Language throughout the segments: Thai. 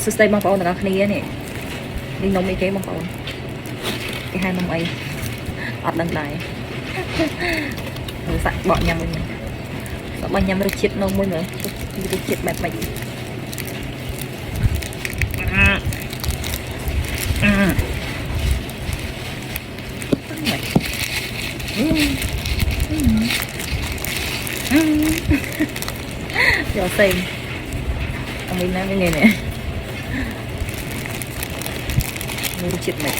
สุดท้ายบางปอนนะครับนี่นี่นี่นมไอ้เก๋บางปอนไอ้haiนมไอ้อัดดังไหลใส่บอดยำเลยบอดยำเราเช็ดนมมือเหรอเราเช็ดแบบไหนเดี๋ยวเซ็งเอาไปนั่งยังไงเนี่ยมือจิตเลย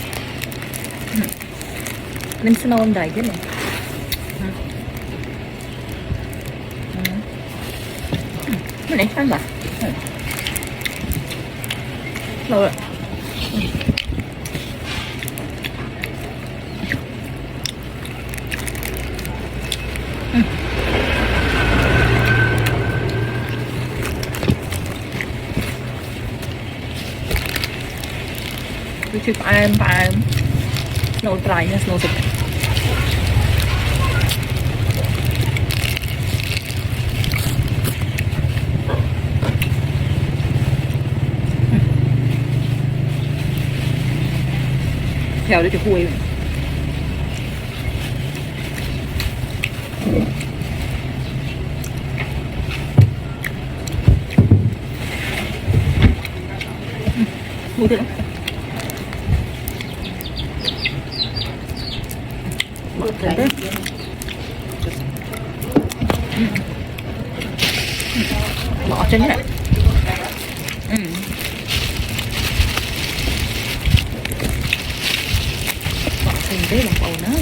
มันสนองได้ด้วยมั้งมันไหนฟังบ่เราคือปลาโนตรายเนี่ยโนสุดแถวด้วยจะคุยมูถึงđấy bỏ chân này bỏ thành cái bằng bầu nữa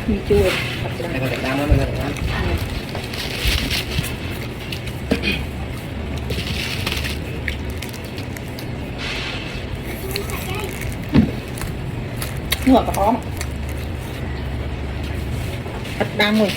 มีchua này còn để đam lắm, này còn để đam. ngọt và khó thật đang rồi